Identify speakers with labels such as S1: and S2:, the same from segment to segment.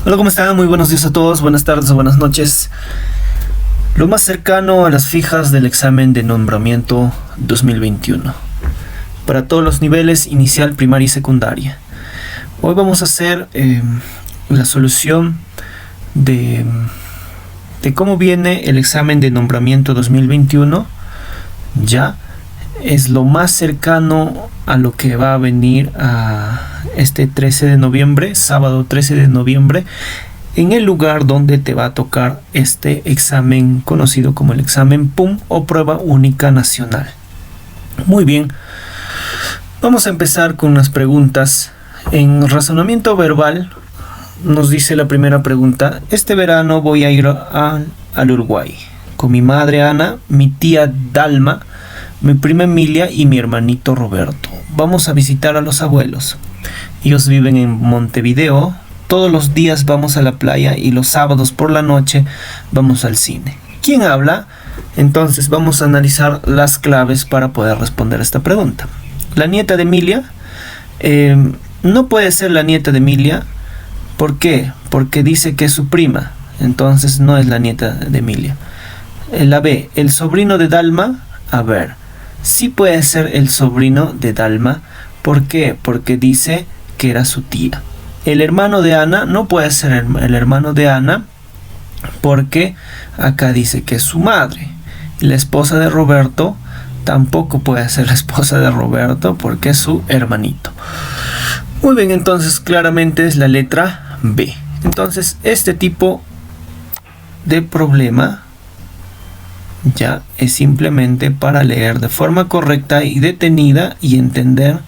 S1: Hola, ¿cómo están? Muy buenos días a todos, buenas tardes o buenas noches. Lo más cercano a las fijas del examen de nombramiento 2021 para todos los niveles, inicial, primaria y secundaria. Hoy vamos a hacer la solución de cómo viene el examen de nombramiento 2021. Ya es lo más cercano a lo que va a venir a este 13 de noviembre, sábado 13 de noviembre, en el lugar donde te va a tocar este examen conocido como el examen PUM o Prueba Única Nacional. Muy bien, vamos a empezar con unas preguntas. En razonamiento verbal nos dice la primera pregunta: este verano voy a ir al Uruguay con mi madre Ana, mi tía Dalma, mi prima Emilia y mi hermanito Roberto. Vamos a visitar a los abuelos. Ellos viven en Montevideo. Todos los días vamos a la playa y los sábados por la noche vamos al cine. ¿Quién habla? Entonces vamos a analizar las claves para poder responder esta pregunta. La nieta de Emilia. No puede ser la nieta de Emilia. ¿Por qué? Porque dice que es su prima. Entonces no es la nieta de Emilia. La B. El sobrino de Dalma. A ver, sí puede ser el sobrino de Dalma. ¿Por qué? Porque dice que era su tía. El hermano de Ana no puede ser el hermano de Ana, porque acá dice que es su madre. La esposa de Roberto tampoco puede ser la esposa de Roberto, porque es su hermanito. Muy bien, entonces claramente es la letra B. Entonces este tipo de problema ya es simplemente para leer de forma correcta y detenida y entender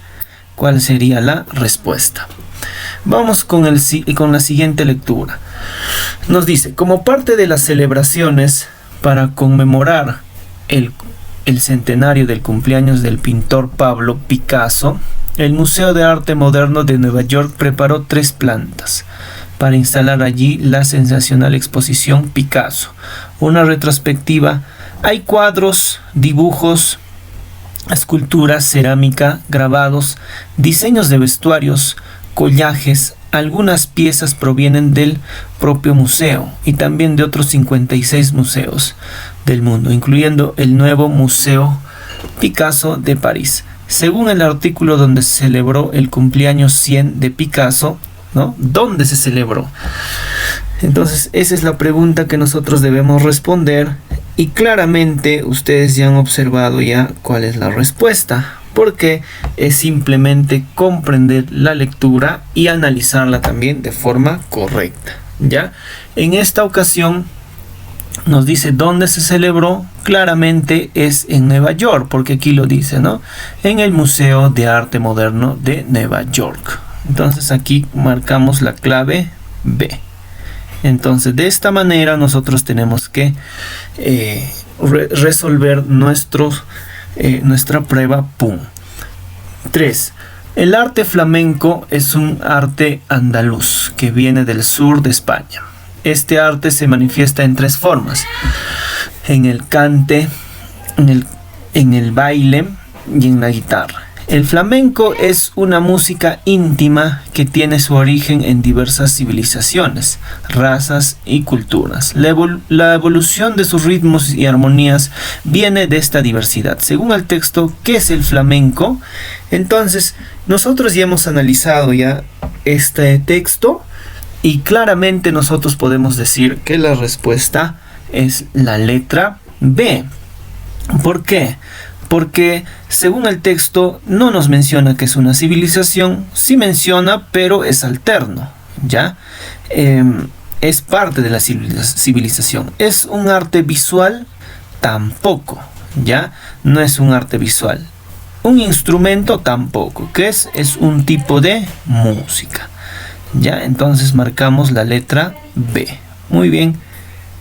S1: cuál sería la respuesta. Vamos con la siguiente lectura. Nos dice: como parte de las celebraciones para conmemorar el centenario del cumpleaños del pintor Pablo Picasso, el Museo de Arte Moderno de Nueva York preparó 3 plantas para instalar allí la sensacional exposición Picasso, una retrospectiva. Hay cuadros, dibujos, esculturas, cerámica, grabados, diseños de vestuarios, collages. Algunas piezas provienen del propio museo y también de otros 56 museos del mundo, incluyendo el nuevo Museo Picasso de París. Según el artículo donde se celebró el cumpleaños 100 de Picasso, ¿no? ¿Dónde se celebró? Entonces esa es la pregunta que nosotros debemos responder, y claramente ustedes ya han observado ya cuál es la respuesta, porque es simplemente comprender la lectura y analizarla también de forma correcta. ¿Ya? En esta ocasión nos dice dónde se celebró. Claramente es en Nueva York, porque aquí lo dice, ¿no? En el Museo de Arte Moderno de Nueva York. Entonces aquí marcamos la clave B. Entonces de esta manera nosotros tenemos que resolver nuestra prueba PUM. 3. El arte flamenco es un arte andaluz que viene del sur de España. Este arte se manifiesta en 3 formas: en el cante, en el baile y en la guitarra. El flamenco es una música íntima que tiene su origen en diversas civilizaciones, razas y culturas. La evolución de sus ritmos y armonías viene de esta diversidad. Según el texto, ¿qué es el flamenco? Entonces, nosotros ya hemos analizado ya este texto y claramente nosotros podemos decir que la respuesta es la letra B. ¿Por qué? Porque según el texto no nos menciona que es una civilización. Sí menciona, pero es alterno, ¿ya? Es parte de la civilización. ¿Es un arte visual? Tampoco, ¿ya? No es un arte visual. Un instrumento tampoco. ¿Qué es? Es un tipo de música, ¿ya? Entonces marcamos la letra B. Muy bien.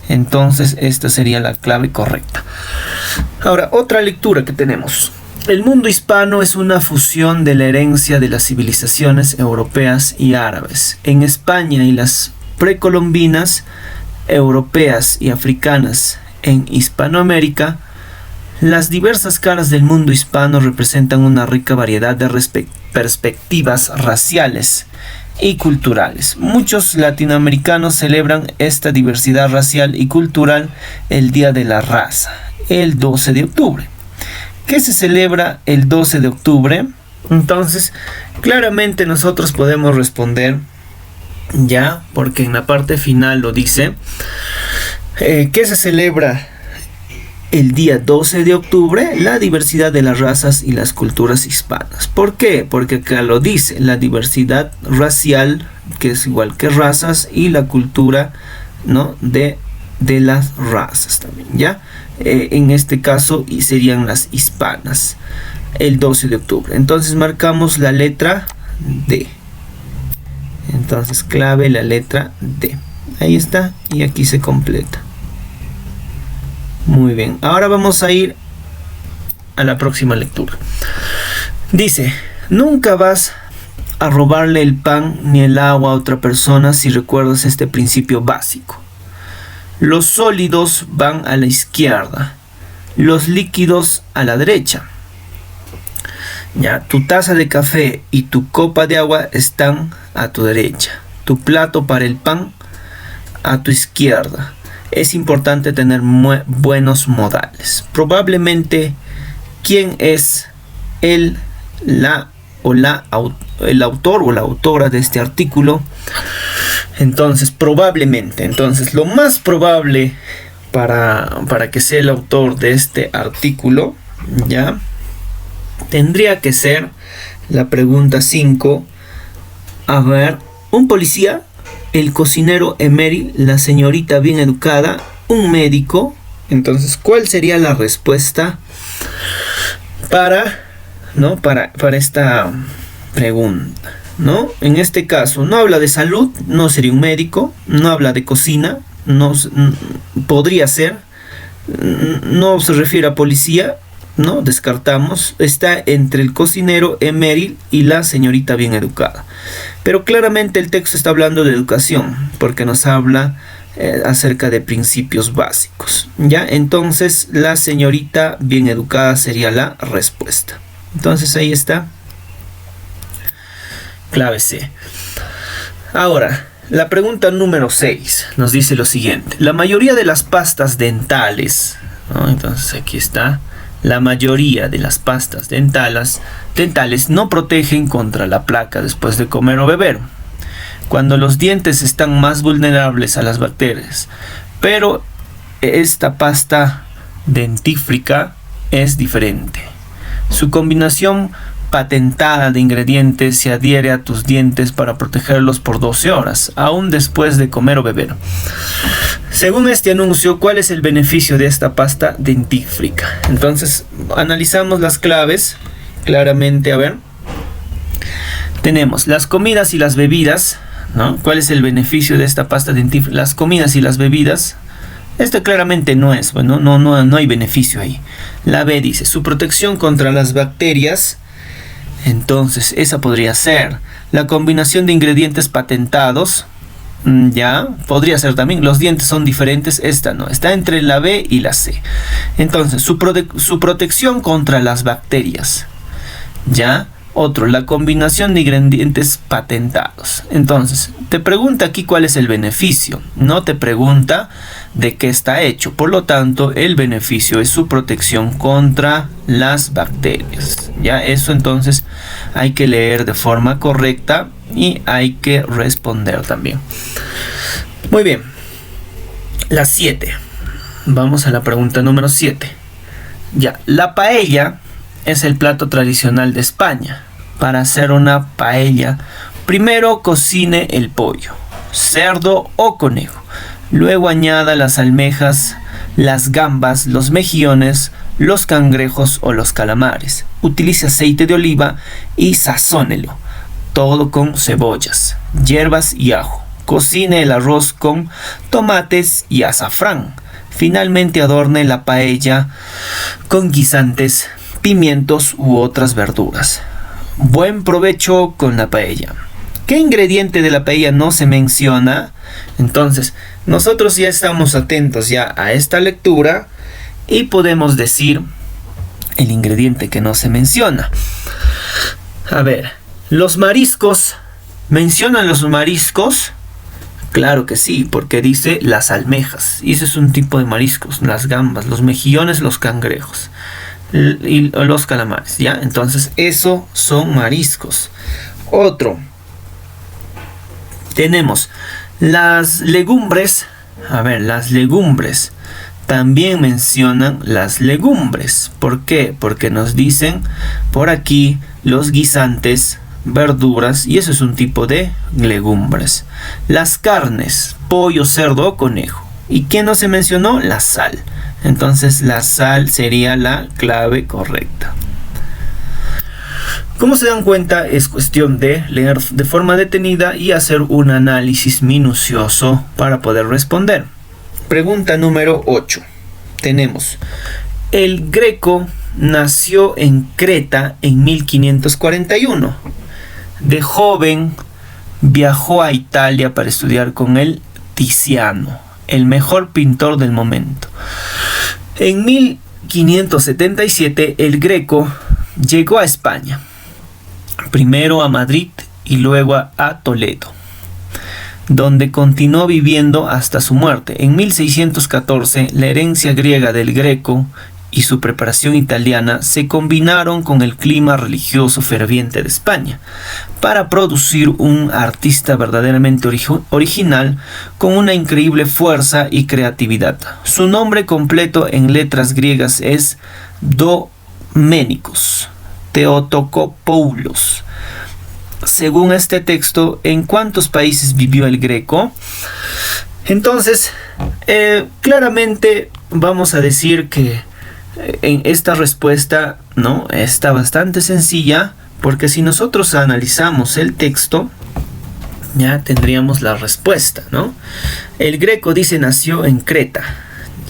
S1: Entonces esta sería la clave correcta. Ahora, otra lectura que tenemos. El mundo hispano es una fusión de la herencia de las civilizaciones europeas y árabes. En España y las precolombinas, europeas y africanas en Hispanoamérica, las diversas caras del mundo hispano representan una rica variedad de perspectivas raciales y culturales. Muchos latinoamericanos celebran esta diversidad racial y cultural el Día de la Raza, el 12 de octubre. ¿Qué se celebra el 12 de octubre? Entonces, claramente nosotros podemos responder ya, porque en la parte final lo dice. ¿Qué se celebra el día 12 de octubre? La diversidad de las razas y las culturas hispanas. ¿Por qué? Porque acá lo dice, la diversidad racial, que es igual que razas, y la cultura, ¿no?, de las razas también, ¿ya? En este caso serían las hispanas, el 12 de octubre. Entonces marcamos la letra D. Entonces clave la letra D. Ahí está, y aquí se completa. Muy bien, ahora vamos a ir a la próxima lectura. Dice: nunca vas a robarle el pan ni el agua a otra persona si recuerdas este principio básico. Los sólidos van a la izquierda, los líquidos a la derecha. Ya, tu taza de café y tu copa de agua están a tu derecha. Tu plato para el pan a tu izquierda. Es importante tener buenos modales. Probablemente, ¿quién es el autor o la autora de este artículo? Entonces, probablemente. Entonces, lo más probable para que sea el autor de este artículo, ya, tendría que ser la pregunta 5. A ver, un policía, el cocinero Emery, la señorita bien educada, un médico. Entonces, ¿cuál sería la respuesta para esta pregunta? ¿No? En este caso, no habla de salud, no sería un médico. No habla de cocina, no podría ser. No se refiere a policía, ¿no? Descartamos. Está entre el cocinero Emery y la señorita bien educada. Pero claramente el texto está hablando de educación, porque nos habla acerca de principios básicos. ¿Ya? Entonces, la señorita bien educada sería la respuesta. Entonces, ahí está. Clave C. Ahora, la pregunta número 6 nos dice lo siguiente. La mayoría de las pastas dentales, ¿no? Entonces, aquí está. La mayoría de las pastas dentales no protegen contra la placa después de comer o beber, cuando los dientes están más vulnerables a las bacterias. Pero esta pasta dentífrica es diferente. Su combinación patentada de ingredientes se adhiere a tus dientes para protegerlos por 12 horas, aún después de comer o beber. Según este anuncio, ¿cuál es el beneficio de esta pasta dentífrica? Entonces, analizamos las claves claramente. A ver, tenemos las comidas y las bebidas, ¿no? ¿Cuál es el beneficio de esta pasta dentífrica? Las comidas y las bebidas. Esto claramente no es, bueno, no hay beneficio ahí. La B dice, su protección contra las bacterias. Entonces, esa podría ser la combinación de ingredientes patentados. Ya, podría ser también. Los dientes son diferentes. Esta no, está entre la B y la C. Entonces, su protección contra las bacterias. Ya, otro, la combinación de ingredientes patentados. Entonces, te pregunta aquí cuál es el beneficio. No te pregunta de qué está hecho. Por lo tanto, el beneficio es su protección contra las bacterias. Ya, eso entonces hay que leer de forma correcta y hay que responder también. Muy bien. La 7. Vamos a la pregunta número 7. Ya, la paella es el plato tradicional de España. Para hacer una paella, primero cocine el pollo, cerdo o conejo. Luego añada las almejas, las gambas, los mejillones, los cangrejos o los calamares. Utilice aceite de oliva y sazónelo. Todo con cebollas, hierbas y ajo. Cocine el arroz con tomates y azafrán. Finalmente adorne la paella con guisantes, pimientos u otras verduras. Buen provecho con la paella. ¿Qué ingrediente de la paella no se menciona? Entonces, nosotros ya estamos atentos ya a esta lectura y podemos decir el ingrediente que no se menciona. A ver, los mariscos ¿Mencionan los mariscos? Claro que sí, porque dice las almejas. Y ese es un tipo de mariscos, las gambas, los mejillones, los cangrejos y los calamares, ¿ya? Entonces, eso son mariscos. Otro. Tenemos las legumbres. A ver, las legumbres. También mencionan las legumbres. ¿Por qué? Porque nos dicen por aquí los guisantes, verduras, y eso es un tipo de legumbres. Las carnes, pollo, cerdo o conejo. ¿Y qué no se mencionó? La sal. Entonces la sal sería la clave correcta. Como se dan cuenta, es cuestión de leer de forma detenida y hacer un análisis minucioso para poder responder. Pregunta número 8. Tenemos: el Greco nació en Creta en 1541. De joven viajó a Italia para estudiar con el Tiziano, el mejor pintor del momento. En 1577 el Greco llegó a España, primero a Madrid y luego a Toledo, donde continuó viviendo hasta su muerte. En 1614 la herencia griega del Greco y su preparación italiana se combinaron con el clima religioso ferviente de España para producir un artista verdaderamente original con una increíble fuerza y creatividad. Su nombre completo en letras griegas es Doménicos Theotokopoulos. Según este texto, ¿en cuántos países vivió el Greco? Entonces, claramente vamos a decir que en esta respuesta, ¿no?, está bastante sencilla, porque si nosotros analizamos el texto, ya tendríamos la respuesta, ¿no? El Greco dice nació en Creta,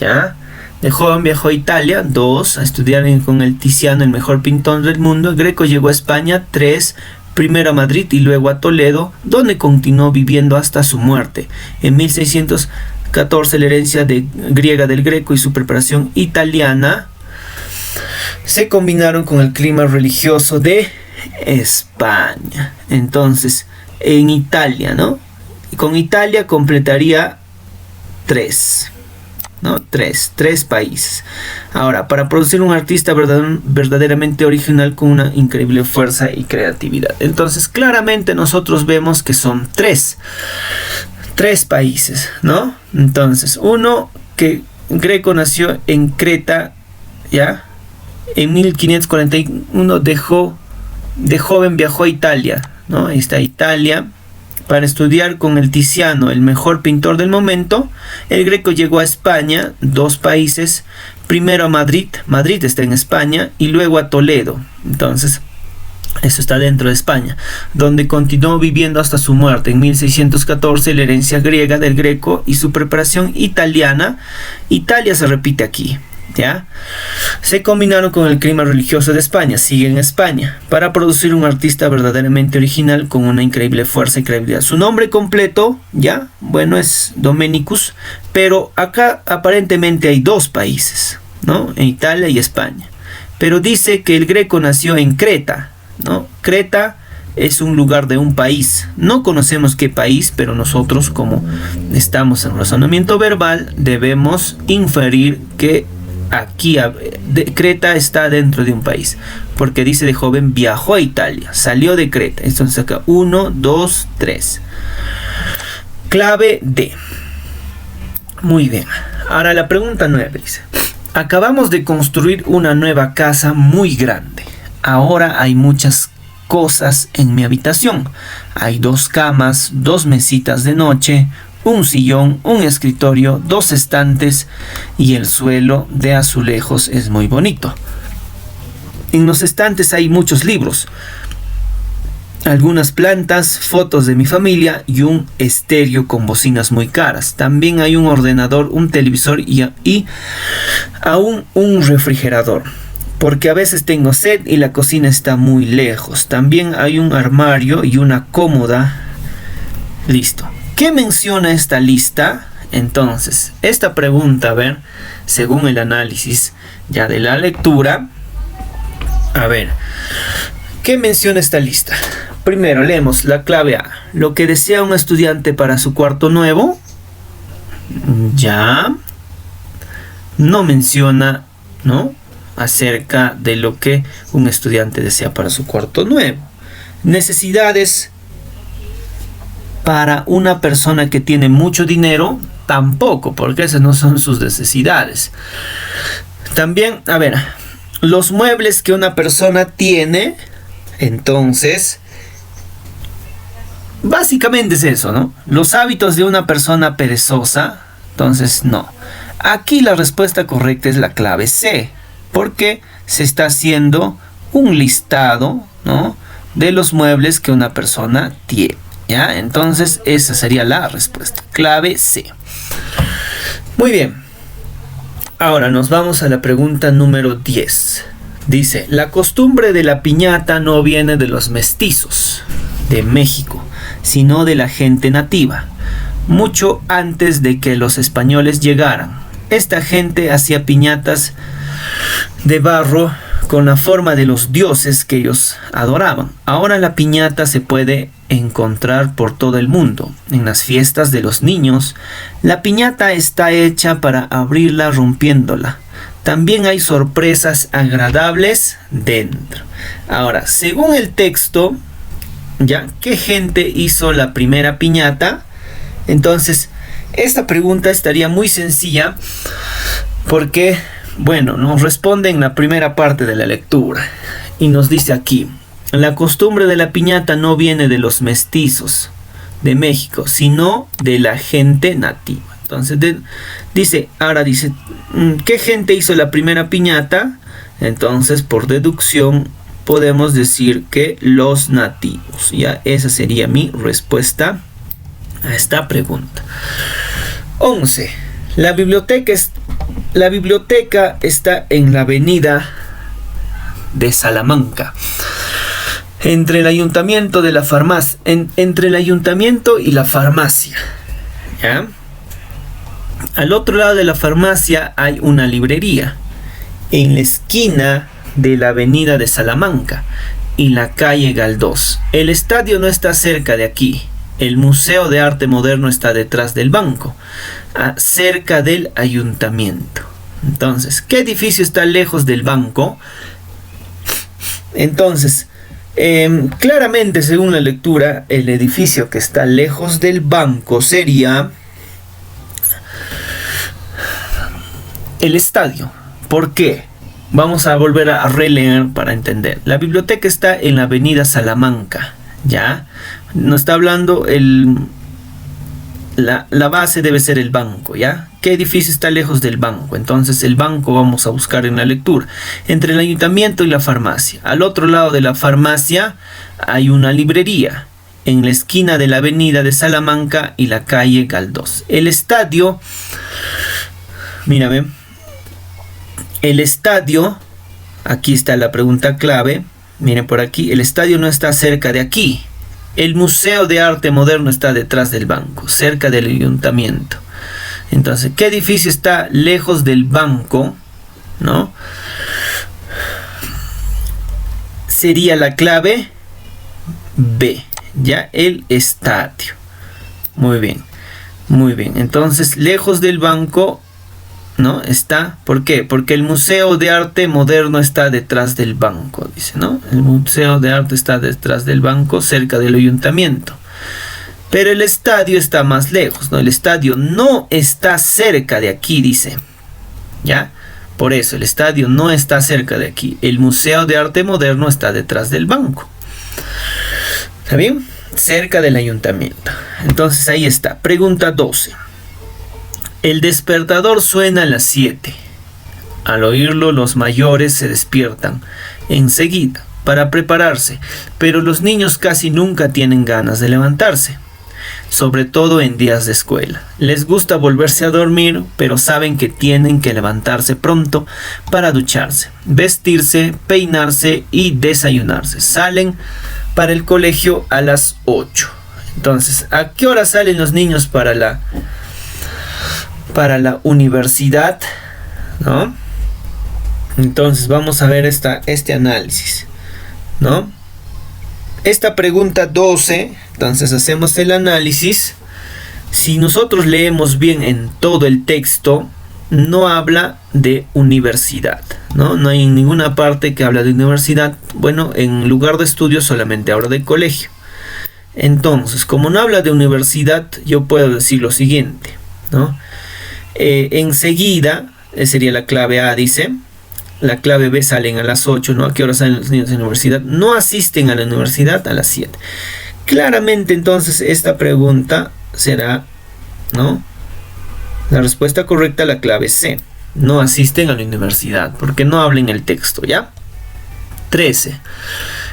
S1: ¿ya? De joven viajó a Italia. 2. A estudiar con el Tiziano, el mejor pintor del mundo. El Greco llegó a España. 3. Primero a Madrid y luego a Toledo, donde continuó viviendo hasta su muerte. En 1614 la herencia griega del Greco y su preparación italiana se combinaron con el clima religioso de España. Entonces, en Italia, ¿no? Con Italia completaría 3. ¿No? Tres países. Ahora, para producir un artista verdaderamente original con una increíble fuerza y creatividad. Entonces, claramente nosotros vemos que son 3 países, ¿no? Entonces, uno, que Greco nació en Creta, ¿ya? En 1541 de joven viajó a Italia, ¿no? Ahí está Italia, para estudiar con el Tiziano, el mejor pintor del momento. El Greco llegó a España. 2 países. Primero a Madrid. Madrid está en España. Y luego a Toledo. Entonces, eso está dentro de España, donde continuó viviendo hasta su muerte. En 1614 la herencia griega del Greco y su preparación italiana. Italia se repite aquí, ¿ya? Se combinaron con el clima religioso de España, sigue en España, para producir un artista verdaderamente original con una increíble fuerza y creatividad. Su nombre completo, ¿ya? Bueno, es Doménicos, pero acá aparentemente hay 2 países, ¿no? En Italia y España. Pero dice que el Greco nació en Creta, ¿no? Creta es un lugar de un país. No conocemos qué país, pero nosotros, como estamos en razonamiento verbal, debemos inferir que aquí Creta está dentro de un país, porque dice de joven viajó a Italia, salió de Creta. Entonces acá 1, 2, 3. Clave D. Muy bien. Ahora la pregunta 9 dice: acabamos de construir una nueva casa muy grande. Ahora hay muchas cosas en mi habitación. Hay 2 camas, 2 mesitas de noche, un sillón, un escritorio, 2 estantes y el suelo de azulejos es muy bonito. En los estantes hay muchos libros, algunas plantas, fotos de mi familia y un estéreo con bocinas muy caras. También hay un ordenador, un televisor y aún un refrigerador, porque a veces tengo sed y la cocina está muy lejos. También hay un armario y una cómoda. Listo. ¿Qué menciona esta lista? Entonces, esta pregunta, a ver, según el análisis ya de la lectura, a ver, ¿qué menciona esta lista? Primero leemos la clave A. lo que desea un estudiante para su cuarto nuevo. Ya no menciona, ¿no?, acerca de lo que un estudiante desea para su cuarto nuevo. Necesidades para una persona que tiene mucho dinero, tampoco, porque esas no son sus necesidades. También, a ver, los muebles que una persona tiene, entonces, básicamente es eso, ¿no? Los hábitos de una persona perezosa, entonces no. Aquí la respuesta correcta es la clave C, porque se está haciendo un listado, ¿no?, de los muebles que una persona tiene, ¿ya? Entonces esa sería la respuesta, clave C. Muy bien. Ahora nos vamos a la pregunta número 10. Dice, la costumbre de la piñata no viene de los mestizos de México, sino de la gente nativa, mucho antes de que los españoles llegaran. Esta gente hacía piñatas de barro con la forma de los dioses que ellos adoraban. Ahora la piñata se puede encontrar por todo el mundo. En las fiestas de los niños, la piñata está hecha para abrirla rompiéndola. También hay sorpresas agradables dentro. Ahora, según el texto, ¿ya?, ¿qué gente hizo la primera piñata? Entonces, esta pregunta estaría muy sencilla porque, bueno, nos responde en la primera parte de la lectura y nos dice aquí, la costumbre de la piñata no viene de los mestizos de México, sino de la gente nativa. Entonces dice, ¿qué gente hizo la primera piñata? Entonces, por deducción, podemos decir que los nativos. Ya, esa sería mi respuesta a esta pregunta. 11. La biblioteca está en la avenida de Salamanca, entre el ayuntamiento de la farmacia, entre el ayuntamiento y la farmacia, ¿ya? Al otro lado de la farmacia hay una librería, en la esquina de la avenida de Salamanca y la calle Galdós. El estadio no está cerca de aquí. El Museo de Arte Moderno está detrás del banco, cerca del ayuntamiento. Entonces, ¿qué edificio está lejos del banco? Entonces, claramente, según la lectura, el edificio que está lejos del banco sería el estadio. ¿Por qué? Vamos a volver a releer para entender. La biblioteca está en la avenida Salamanca, ¿ya? Nos está hablando la base debe ser el banco, ¿ya? ¿Qué edificio está lejos del banco? Entonces el banco vamos a buscar en la lectura. Entre el ayuntamiento y la farmacia. Al otro lado de la farmacia hay una librería, en la esquina de la avenida de Salamanca y la calle Galdós. El estadio, mírame, el estadio, aquí está la pregunta clave, miren por aquí, el estadio no está cerca de aquí. El Museo de Arte Moderno está detrás del banco, cerca del ayuntamiento. Entonces, ¿qué edificio está lejos del banco? ¿No? Sería la clave B, ya, el estadio. Muy bien, muy bien. Entonces, lejos del banco, ¿no? Está, ¿por qué? Porque el Museo de Arte Moderno está detrás del banco, dice, ¿no? El Museo de Arte está detrás del banco, cerca del ayuntamiento. Pero el estadio está más lejos, ¿no? El estadio no está cerca de aquí, dice, ¿ya? Por eso, el estadio no está cerca de aquí. El Museo de Arte Moderno está detrás del banco. ¿Está bien? Cerca del ayuntamiento. Entonces, ahí está. Pregunta 12. El despertador suena a las 7. Al oírlo, los mayores se despiertan enseguida para prepararse, pero los niños casi nunca tienen ganas de levantarse, sobre todo en días de escuela. Les gusta volverse a dormir, pero saben que tienen que levantarse pronto para ducharse, vestirse, peinarse y desayunarse. Salen para el colegio a las 8. Entonces, ¿a qué hora salen los niños para la universidad? ¿No? Entonces vamos a ver este análisis, ¿no? esta pregunta 12, entonces hacemos el análisis. Si nosotros leemos bien en todo el texto, no habla de universidad, no hay ninguna parte que habla de universidad. Bueno, en lugar de estudio solamente habla de colegio. Entonces, como no habla de universidad, yo puedo decir lo siguiente, ¿no? Enseguida, sería la clave A, dice. La clave B, salen a las 8, ¿no? ¿A qué hora salen los niños de la universidad? No asisten a la universidad a las 7. Claramente, entonces, esta pregunta será, ¿no? La respuesta correcta, la clave C. No asisten a la universidad, porque no habla en el texto, ¿ya? 13.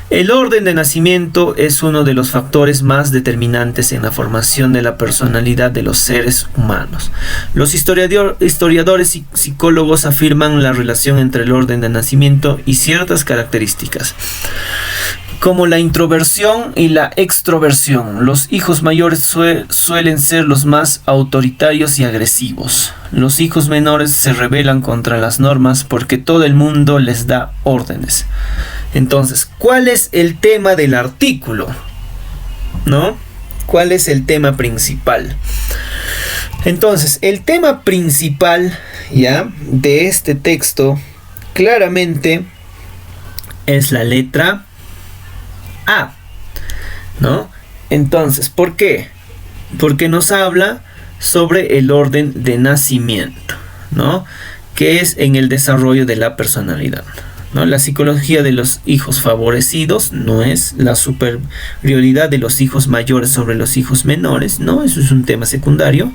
S1: El orden de nacimiento es uno de los factores más determinantes en la formación de la personalidad de los seres humanos. Los historiadores y psicólogos afirman la relación entre el orden de nacimiento y ciertas características, como la introversión y la extroversión. Los hijos mayores suelen ser los más autoritarios y agresivos. Los hijos menores se rebelan contra las normas porque todo el mundo les da órdenes. Entonces, ¿cuál es el tema del artículo? ¿No? ¿Cuál es el tema principal? Entonces, el tema principal, ¿ya?, de este texto claramente es la letra A, ¿no? Entonces, ¿por qué? Porque nos habla sobre el orden de nacimiento, ¿no? Que es en el desarrollo de la personalidad, ¿no? La psicología de los hijos favorecidos no es la superioridad de los hijos mayores sobre los hijos menores, ¿no? Eso es un tema secundario.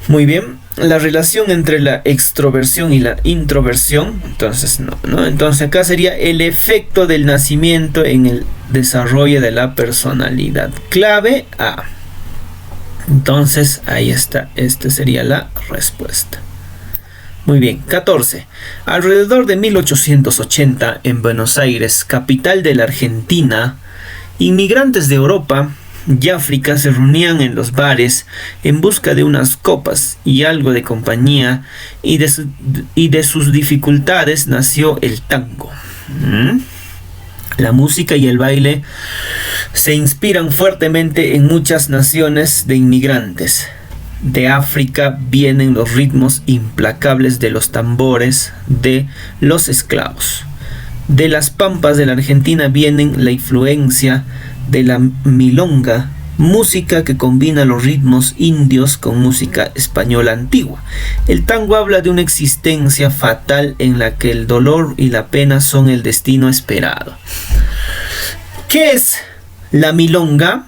S1: Muy bien. La relación entre la extroversión y la introversión, entonces no. Entonces acá sería el efecto del nacimiento en el desarrollo de la personalidad. Clave A. Entonces ahí está, esta sería la respuesta. Muy bien, 14. Alrededor de 1880, en Buenos Aires, capital de la Argentina, inmigrantes de Europa y África se reunían en los bares en busca de unas copas y algo de compañía, y de sus dificultades nació el tango. La música y el baile se inspiran fuertemente en muchas naciones de inmigrantes. De África vienen los ritmos implacables de los tambores de los esclavos. De las pampas de la Argentina vienen la influencia de la milonga, música que combina los ritmos indios con música española antigua. El tango habla de una existencia fatal en la que el dolor y la pena son el destino esperado. ¿Qué es la milonga?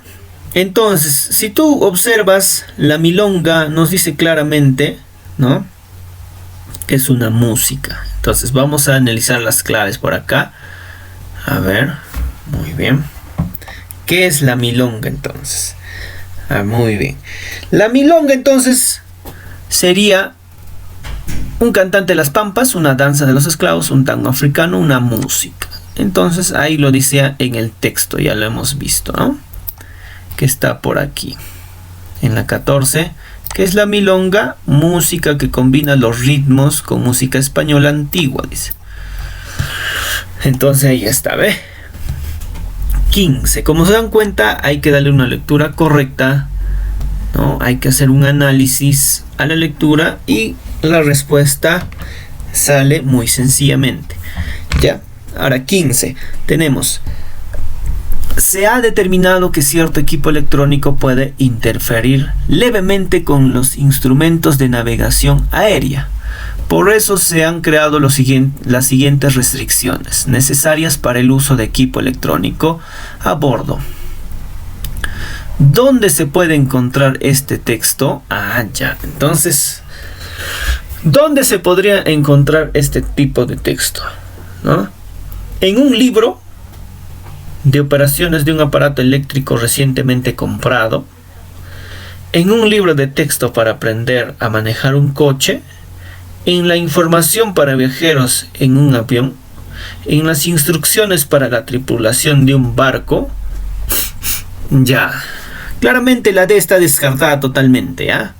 S1: Entonces, si tú observas, la milonga nos dice claramente, ¿no?, que es una música. Entonces vamos a analizar las claves por acá. A ver, muy bien. ¿Qué es la milonga entonces? Muy bien. La milonga entonces sería un cantante de las pampas, una danza de los esclavos, un tango africano, una música. Entonces ahí lo dice en el texto, ya lo hemos visto, ¿no?, que está por aquí en la 14. ¿Qué es la milonga? Música que combina los ritmos con música española antigua, dice. Entonces ahí está, ¿ve? 15. Como se dan cuenta, hay que darle una lectura correcta, ¿no? Hay que hacer un análisis a la lectura y la respuesta sale muy sencillamente. Ya. Ahora 15. Tenemos: se ha determinado que cierto equipo electrónico puede interferir levemente con los instrumentos de navegación aérea. Por eso se han creado las siguientes restricciones necesarias para el uso de equipo electrónico a bordo. ¿Dónde se puede encontrar este texto? Ya. Entonces, ¿dónde se podría encontrar este tipo de texto? ¿No? En un libro de operaciones de un aparato eléctrico recientemente comprado, en un libro de texto para aprender a manejar un coche, en la información para viajeros en un avión, en las instrucciones para la tripulación de un barco. Ya, claramente la D está descartada totalmente, ¿ya?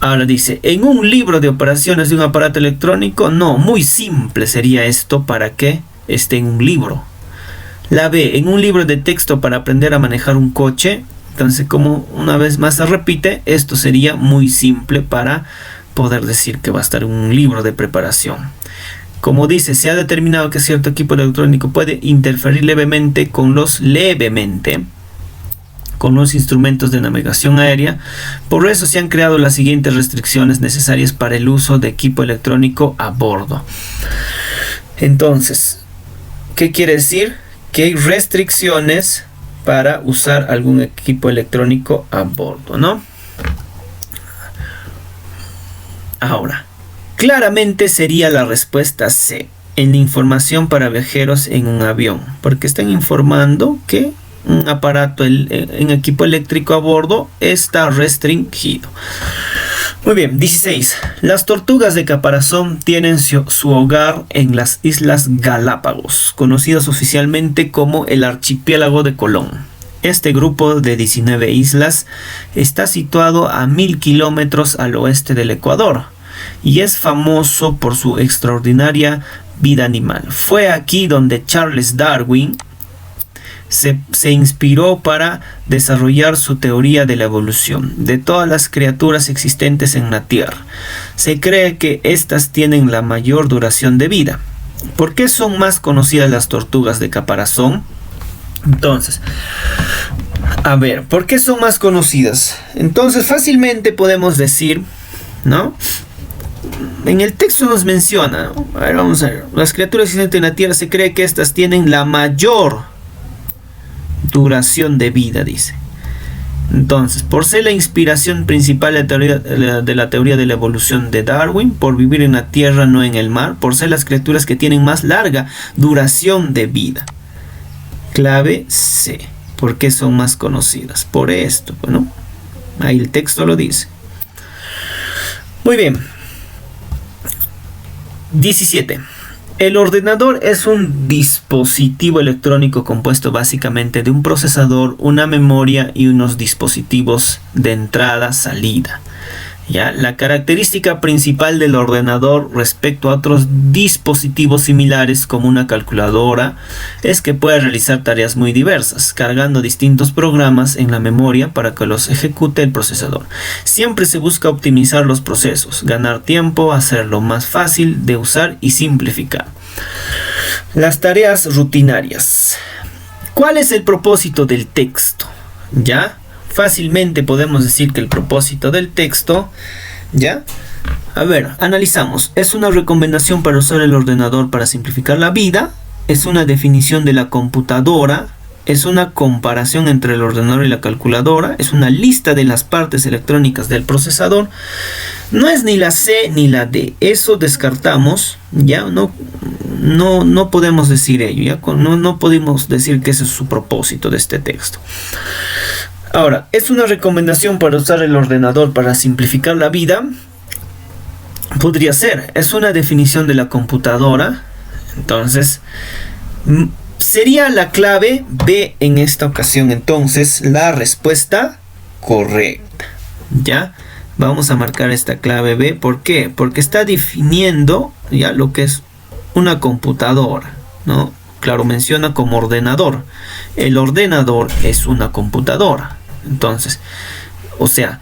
S1: Ahora dice, en un libro de operaciones de un aparato electrónico, no, muy simple sería esto para que esté en un libro. La B, en un libro de texto para aprender a manejar un coche. Entonces, como una vez más se repite, esto sería muy simple para poder decir que va a estar en un libro de preparación. Como dice, se ha determinado que cierto equipo electrónico puede interferir levemente con los instrumentos de navegación aérea. Por eso se han creado las siguientes restricciones necesarias para el uso de equipo electrónico a bordo. Entonces, ¿qué quiere decir? Que hay restricciones para usar algún equipo electrónico a bordo, ¿no? Ahora, claramente sería la respuesta C, en la información para viajeros en un avión, porque están informando que un aparato en equipo eléctrico a bordo está restringido. Muy bien, 16. Las tortugas de caparazón tienen su hogar en las Islas Galápagos, conocidas oficialmente como el Archipiélago de Colón. Este grupo de 19 islas está situado a 1000 kilómetros al oeste del Ecuador y es famoso por su extraordinaria vida animal. Fue aquí donde Charles Darwin se inspiró para desarrollar su teoría de la evolución de todas las criaturas existentes en la Tierra. Se cree que estas tienen la mayor duración de vida. ¿Por qué son más conocidas las tortugas de caparazón? Entonces, a ver, ¿por qué son más conocidas? Entonces, fácilmente podemos decir, ¿no? En el texto nos menciona, a ver, vamos a ver, las criaturas existentes en la Tierra se cree que estas tienen la mayor duración de vida, dice. Entonces, por ser la inspiración principal de la teoría de la evolución de Darwin, por vivir en la tierra, no en el mar, por ser las criaturas que tienen más larga duración de vida. Clave C. ¿Por qué son más conocidas? Por esto, bueno, ahí el texto lo dice. Muy bien. 17. El ordenador es un dispositivo electrónico compuesto básicamente de un procesador, una memoria y unos dispositivos de entrada-salida. ¿Ya? La característica principal del ordenador respecto a otros dispositivos similares como una calculadora es que puede realizar tareas muy diversas, cargando distintos programas en la memoria para que los ejecute el procesador. Siempre se busca optimizar los procesos, ganar tiempo, hacerlo más fácil de usar y simplificar. Las tareas rutinarias. ¿Cuál es el propósito del texto? ¿Ya? Fácilmente podemos decir que el propósito del texto, ¿ya? A ver, analizamos. Es una recomendación para usar el ordenador para simplificar la vida. Es una definición de la computadora. Es una comparación entre el ordenador y la calculadora. Es una lista de las partes electrónicas del procesador. No es ni la C ni la D. Eso descartamos. Ya no podemos decir ello. ¿Ya? No podemos decir que ese es su propósito de este texto. Ahora, ¿es una recomendación para usar el ordenador para simplificar la vida? Podría ser. Es una definición de la computadora. Entonces, sería la clave B en esta ocasión. Entonces, la respuesta correcta. ¿Ya? Vamos a marcar esta clave B. ¿Por qué? Porque está definiendo ya lo que es una computadora, ¿no? Claro, menciona como ordenador. El ordenador es una computadora. Entonces, o sea,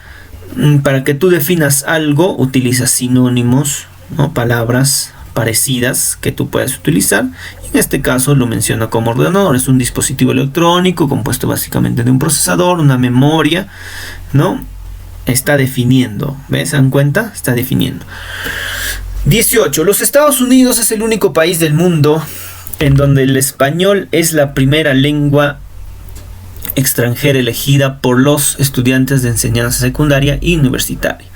S1: para que tú definas algo, utilizas sinónimos, ¿no? Palabras parecidas que tú puedes utilizar. Y en este caso lo menciona como ordenador. Es un dispositivo electrónico compuesto básicamente de un procesador, una memoria, ¿no? Está definiendo. ¿Ves? ¿Se dan cuenta? Está definiendo. 18. Los Estados Unidos es el único país del mundo en donde el español es la primera lengua extranjera elegida por los estudiantes de enseñanza secundaria y universitaria.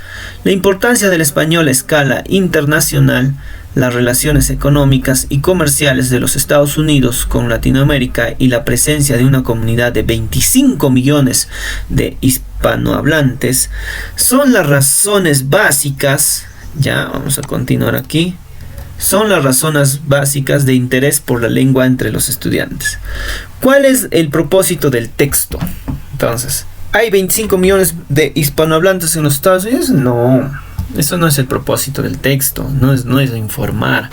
S1: La importancia del español a escala internacional, las relaciones económicas y comerciales de los Estados Unidos con Latinoamérica y la presencia de una comunidad de 25 millones de hispanohablantes son las razones básicas. Ya, vamos a continuar aquí. Son las razones básicas de interés por la lengua entre los estudiantes. ¿Cuál es el propósito del texto? Entonces, ¿hay 25 millones de hispanohablantes en los Estados Unidos? No, Eso no es el propósito del texto, no es informar.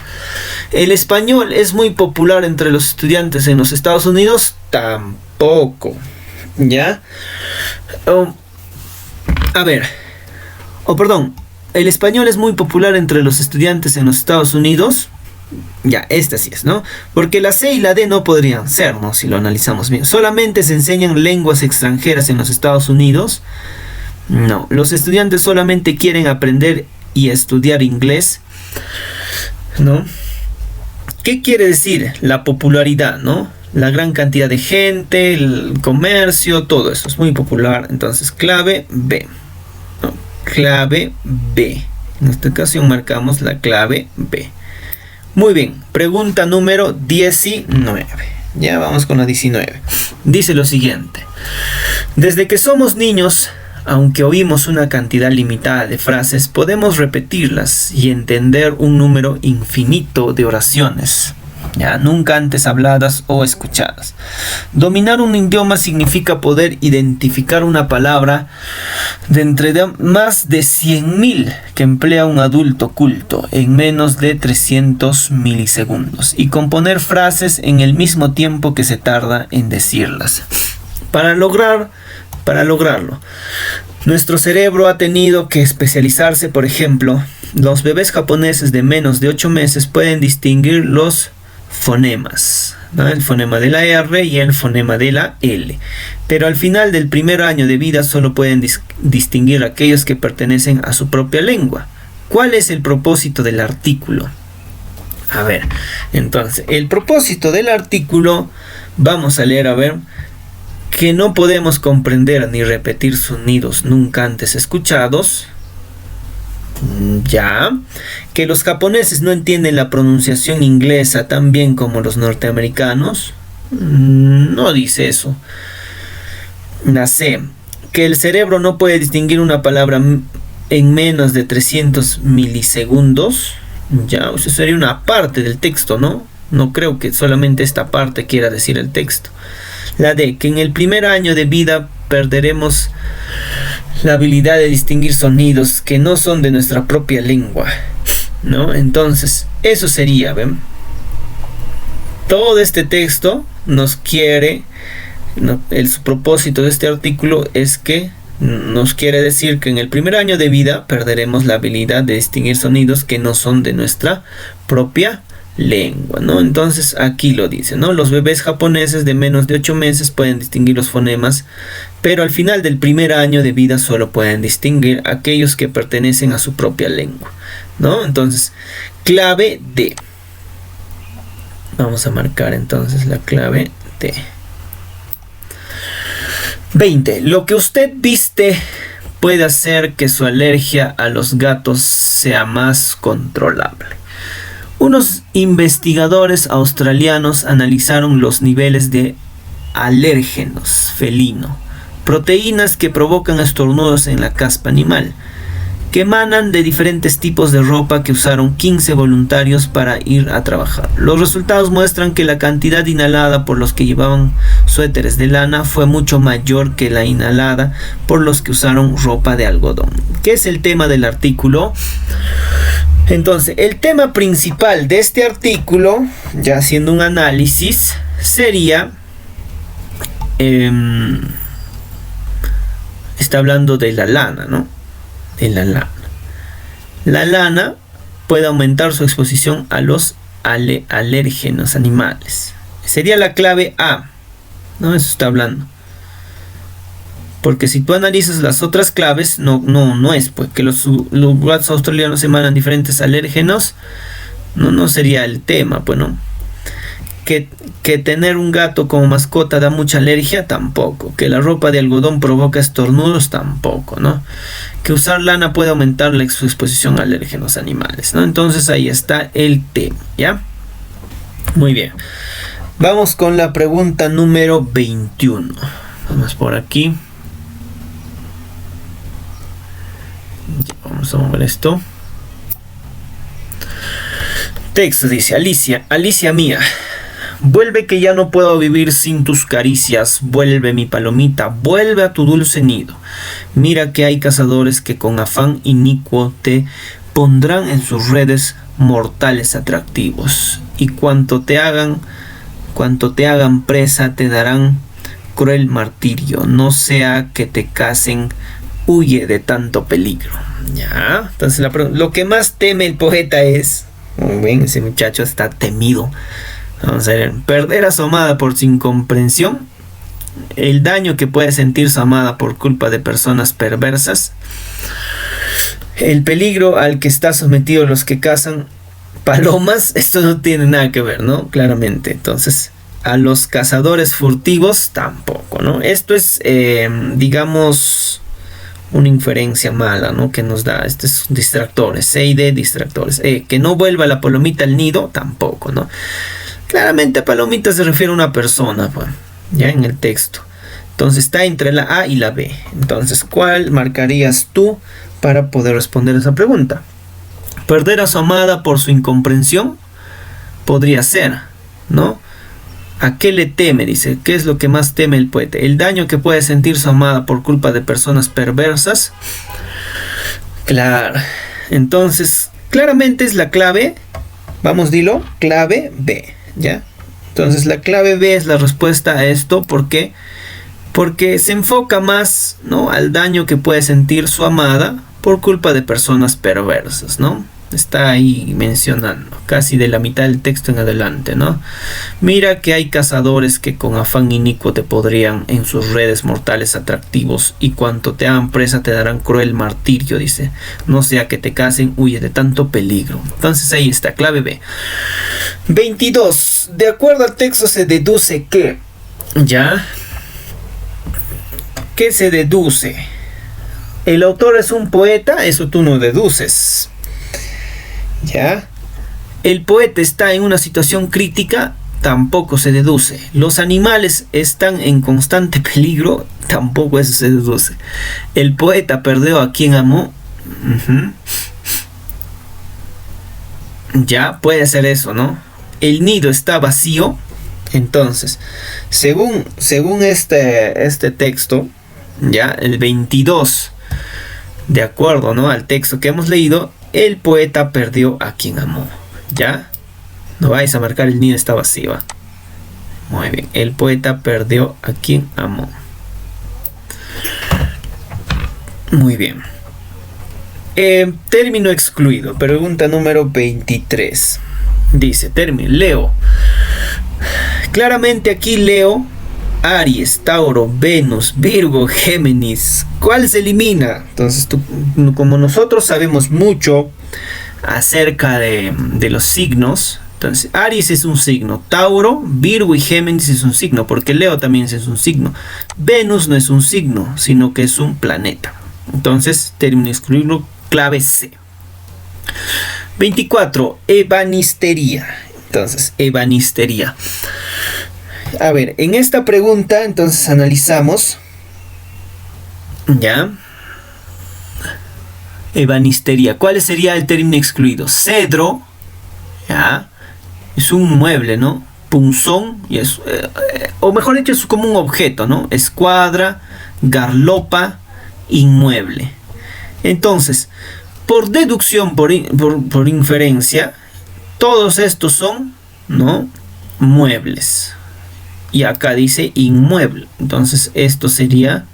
S1: ¿El español es muy popular entre los estudiantes en los Estados Unidos? Tampoco. ¿Ya? ¿El español es muy popular entre los estudiantes en los Estados Unidos? Ya, esta sí es, ¿no? Porque la C y la D no podrían ser, ¿no? Si lo analizamos bien. ¿Solamente se enseñan lenguas extranjeras en los Estados Unidos? No. ¿Los estudiantes solamente quieren aprender y estudiar inglés? ¿No? ¿Qué quiere decir la popularidad, no? La gran cantidad de gente, el comercio, todo eso es muy popular. Entonces, clave B. ¿No? Clave B. En esta ocasión marcamos la clave B. Muy bien, pregunta número 19. Ya vamos con la 19. Dice lo siguiente. Desde que somos niños, aunque oímos una cantidad limitada de frases, podemos repetirlas y entender un número infinito de oraciones, ya nunca antes habladas o escuchadas. Dominar un idioma significa poder identificar una palabra de entre más de 100.000 que emplea un adulto culto en menos de 300 milisegundos y componer frases en el mismo tiempo que se tarda en decirlas. Para lograrlo, nuestro cerebro ha tenido que especializarse. Por ejemplo, los bebés japoneses de menos de 8 meses pueden distinguir los fonemas, ¿no? El fonema de la R y el fonema de la L. Pero al final del primer año de vida solo pueden distinguir aquellos que pertenecen a su propia lengua. ¿Cuál es el propósito del artículo? A ver, entonces, el propósito del artículo, vamos a leer, que no podemos comprender ni repetir sonidos nunca antes escuchados. Ya. Que los japoneses no entienden la pronunciación inglesa tan bien como los norteamericanos. No dice eso. La C. Que el cerebro no puede distinguir una palabra en menos de 300 milisegundos. Ya, eso sería una parte del texto, ¿no? No creo que solamente esta parte quiera decir el texto. La D. Que en el primer año de vida perderemos la habilidad de distinguir sonidos que no son de nuestra propia lengua, ¿no? Entonces, eso sería, ¿ven? Todo este texto nos quiere, ¿no? Su propósito de este artículo es que nos quiere decir que en el primer año de vida perderemos la habilidad de distinguir sonidos que no son de nuestra propia lengua, ¿no? Entonces aquí lo dice, ¿no? Los bebés japoneses de menos de 8 meses pueden distinguir los fonemas, pero al final del primer año de vida solo pueden distinguir aquellos que pertenecen a su propia lengua, ¿no? Entonces, clave D. Vamos a marcar entonces la clave D. 20. Lo que usted viste puede hacer que su alergia a los gatos sea más controlable. Unos investigadores australianos analizaron los niveles de alérgenos felino, proteínas que provocan estornudos en la caspa animal, que emanan de diferentes tipos de ropa que usaron 15 voluntarios para ir a trabajar. Los resultados muestran que la cantidad inhalada por los que llevaban suéteres de lana fue mucho mayor que la inhalada por los que usaron ropa de algodón. ¿Qué es el tema del artículo? Entonces, el tema principal de este artículo, ya haciendo un análisis, sería, está hablando de la lana, ¿no? De la lana. La lana puede aumentar su exposición a los alérgenos animales. Sería la clave A, ¿no? Eso está hablando. Porque si tú analizas las otras claves, no es, pues que los gatos australianos emanan diferentes alérgenos, no sería el tema, pues, ¿no? Que tener un gato como mascota da mucha alergia, tampoco. Que la ropa de algodón provoca estornudos, tampoco, ¿no? Que usar lana puede aumentar su exposición a alérgenos animales, ¿no? Entonces ahí está el tema, ¿ya? Muy bien. Vamos con la pregunta número 21. Vamos por aquí. Vamos a mover esto. Texto dice: Alicia mía, Vuelve que ya no puedo vivir sin tus caricias, vuelve mi palomita, vuelve a tu dulce nido. Mira que hay cazadores que con afán inicuo te pondrán en sus redes mortales atractivos, y cuanto te hagan presa te darán cruel martirio, no sea que te casen, huye de tanto peligro. Ya, entonces lo que más teme el poeta es, ven, ese muchacho está temido. Vamos a ver, perder a su amada por su incomprensión, el daño que puede sentir su amada por culpa de personas perversas, el peligro al que están sometidos los que cazan palomas. Esto no tiene nada que ver, ¿no? Claramente. Entonces, a los cazadores furtivos tampoco, ¿no? Esto es, digamos, una inferencia mala, ¿no? Que nos da estos distractores, C y D distractores. Que no vuelva la palomita al nido, tampoco, ¿no? Claramente palomita se refiere a una persona, pues, ya en el texto. Entonces está entre la A y la B. Entonces, ¿cuál marcarías tú para poder responder esa pregunta? Perder a su amada por su incomprensión podría ser, ¿no? ¿A qué le teme? Dice, ¿qué es lo que más teme el poeta? El daño que puede sentir su amada por culpa de personas perversas. Claro. Entonces, claramente es la clave. Vamos, dilo. Clave B, ¿ya? Entonces, la clave B es la respuesta a esto. ¿Por qué? Porque se enfoca más, ¿no?, al daño que puede sentir su amada por culpa de personas perversas, ¿no? Está ahí mencionando, casi de la mitad del texto en adelante, ¿no? Mira que hay cazadores que con afán inicuo te podrían en sus redes mortales atractivos, y cuanto te hagan presa te darán cruel martirio, dice. No sea que te casen, huye de tanto peligro. Entonces ahí está, clave B. 22. De acuerdo al texto se deduce que, ¿ya? ¿Qué se deduce? El autor es un poeta, eso tú no deduces. ¿Ya? El poeta está en una situación crítica, tampoco se deduce. Los animales están en constante peligro, tampoco eso se deduce. El poeta perdió a quien amó. Ya, puede ser eso, ¿no? El nido está vacío. Entonces, según este texto, ya, el 22, de acuerdo, ¿no?, al texto que hemos leído, el poeta perdió a quien amó. ¿Ya? No vais a marcar el nido está vacío. Muy bien. El poeta perdió a quien amó. Muy bien. Término excluido. Pregunta número 23. Dice, término, Leo. Claramente aquí Leo, Aries, Tauro, Venus, Virgo, Géminis. ¿Cuál se elimina? Entonces, como nosotros sabemos mucho acerca de los signos, entonces Aries es un signo, Tauro, Virgo y Géminis es un signo, porque Leo también es un signo. Venus no es un signo, sino que es un planeta. Entonces, término excluido, clave C. 24. Ebanistería. Entonces, ebanistería. A ver, en esta pregunta entonces analizamos, ¿ya? Ebanistería. ¿Cuál sería el término excluido? Cedro, ¿ya? Es un mueble, ¿no? Punzón, y es, o mejor dicho, es como un objeto, ¿no? Escuadra, garlopa, inmueble. Entonces, por deducción, por inferencia, todos estos son, ¿no?, muebles. Y acá dice inmueble. Entonces esto sería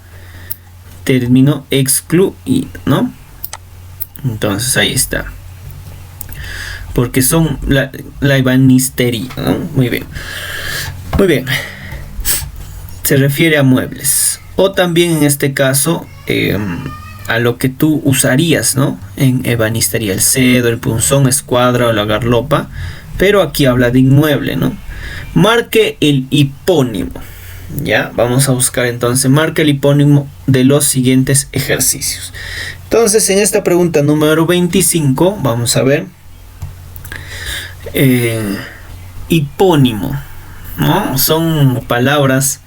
S1: término excluido, ¿no? Entonces ahí está. Porque son la ebanistería, ¿no? Muy bien. Muy bien. Se refiere a muebles. O también en este caso a lo que tú usarías, ¿no?, en ebanistería. El cedro, el punzón, escuadra o la garlopa. Pero aquí habla de inmueble, ¿no? Marque el hipónimo. Ya, vamos a buscar entonces. Marca el hipónimo de los siguientes ejercicios. Entonces, en esta pregunta número 25, vamos a ver. Hipónimo, ¿no? Son palabras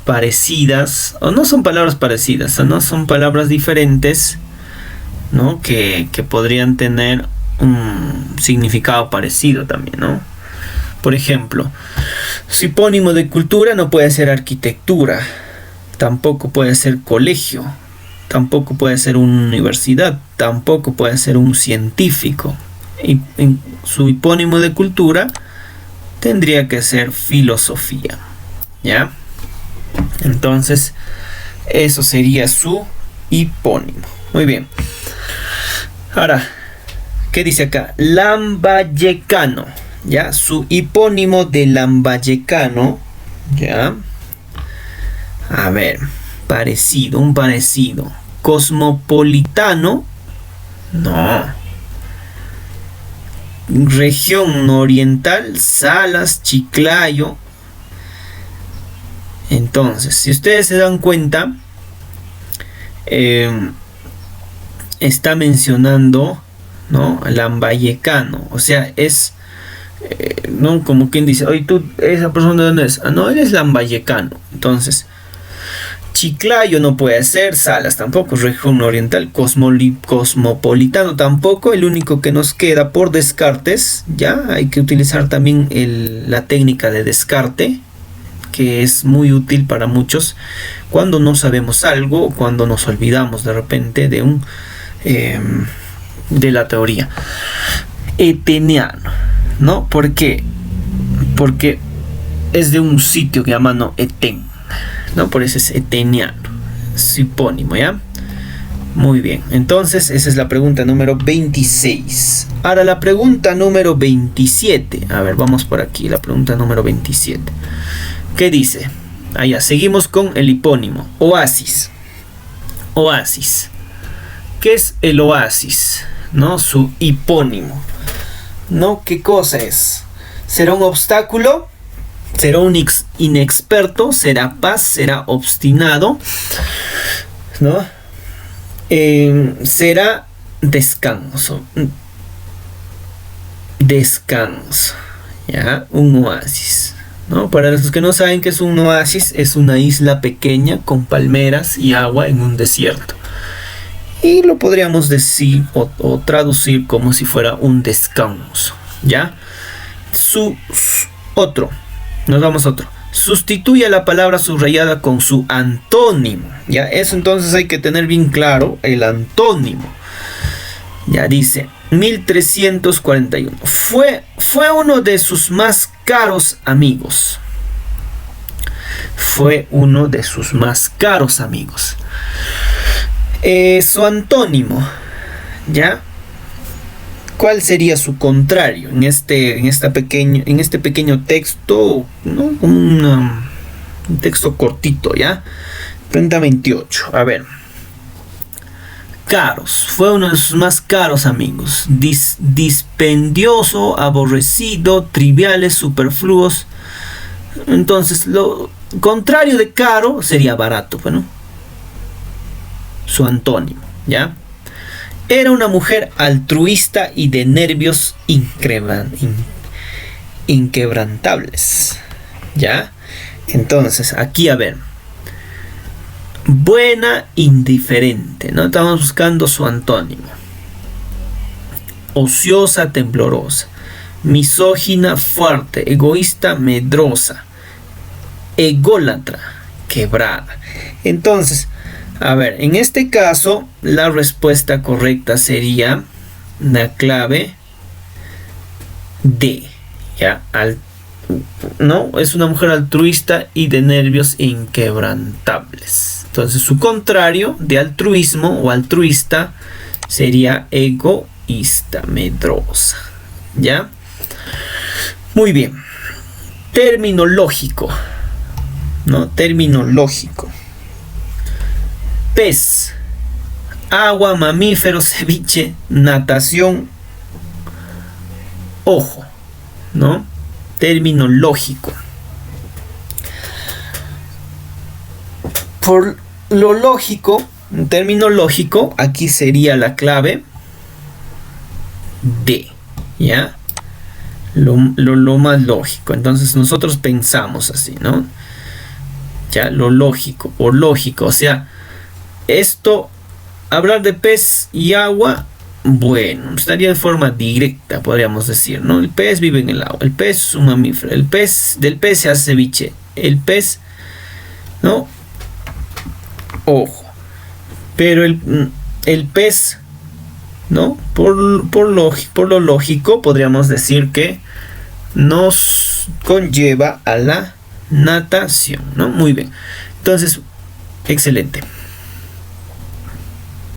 S1: parecidas, o no son palabras parecidas, ¿no? Son palabras diferentes, ¿no?, que podrían tener un significado parecido también, ¿no? Por ejemplo, sinónimo de cultura no puede ser arquitectura, tampoco puede ser colegio, tampoco puede ser una universidad, tampoco puede ser un científico. Y en su hipónimo de cultura tendría que ser filosofía, ¿ya? Entonces, eso sería su hipónimo. Muy bien. Ahora, ¿qué dice acá? Lambayecano, ¿ya? Su hipónimo de Lambayecano, ¿ya? A ver, un parecido. Cosmopolitano, no. Región oriental, Salas, Chiclayo. Entonces, si ustedes se dan cuenta, está mencionando, ¿no? Lambayecano, o sea, es no como quien dice, oye, tú, esa persona de dónde es. Ah, no, él es lambayecano. Entonces, Chiclayo no puede ser, Salas tampoco, región oriental, cosmopolitano tampoco. El único que nos queda por descartes, ya hay que utilizar también la técnica de descarte, que es muy útil para muchos cuando no sabemos algo, cuando nos olvidamos de repente de la teoría. Eteniano, ¿no? ¿Por qué? Porque es de un sitio que llaman Eten, ¿no? Por eso es eteniano, hipónimo, ¿ya? Muy bien, entonces esa es la pregunta número 26. Ahora la pregunta número 27. A ver, vamos por aquí, la pregunta número 27. ¿Qué dice? Allá, seguimos con el hipónimo. Oasis. Oasis. ¿Qué es el oasis? ¿No? Su hipónimo. ¿No? ¿Qué cosa es? ¿Será un obstáculo? ¿Será un inexperto? ¿Será paz? ¿Será obstinado? ¿No? ¿Será descanso? Descanso. ¿Ya? Un oasis. ¿No? Para los que no saben qué es un oasis, es una isla pequeña con palmeras y agua en un desierto. Y lo podríamos decir o traducir como si fuera un descanso, ¿ya? Nos vamos a otro. Sustituye la palabra subrayada con su antónimo, ¿ya? Eso entonces hay que tener bien claro el antónimo. Ya dice 1341. Fue uno de sus más caros amigos. Fue uno de sus más caros amigos. Su antónimo, ¿ya? ¿Cuál sería su contrario en este pequeño texto, ¿no? Un texto cortito, ¿ya? Pregunta 28. A ver. Caros, fue uno de sus más caros amigos. Dispendioso, aborrecido, triviales, superfluos. Entonces, lo contrario de caro sería barato, bueno. Su antónimo, ¿ya? Era una mujer altruista y de nervios inquebrantables, ¿ya? Entonces, aquí a ver. Buena, indiferente, ¿no? Estamos buscando su antónimo. Ociosa, temblorosa. Misógina, fuerte. Egoísta, medrosa. Ególatra, quebrada. Entonces, a ver, en este caso, la respuesta correcta sería la clave D, ¿ya? No, es una mujer altruista y de nervios inquebrantables. Entonces su contrario de altruismo o altruista sería egoísta, medrosa, ¿ya? Muy bien. Término lógico, ¿no? Término lógico. Pez, agua, mamífero, ceviche, natación, ojo, ¿no? Término lógico. Por lo lógico, un término lógico, aquí sería la clave D, ¿ya? Lo más lógico. Entonces nosotros pensamos así, ¿no? Ya, lo lógico, o lógico, o sea, esto, hablar de pez y agua Bueno, estaría de forma directa, podríamos decir, ¿no? El pez vive en el agua, el pez es un mamífero, del pez se hace ceviche, el pez, ¿no? Ojo, pero el pez, ¿no? Por lo lógico, podríamos decir que nos conlleva a la natación, ¿no? Muy bien, entonces, excelente.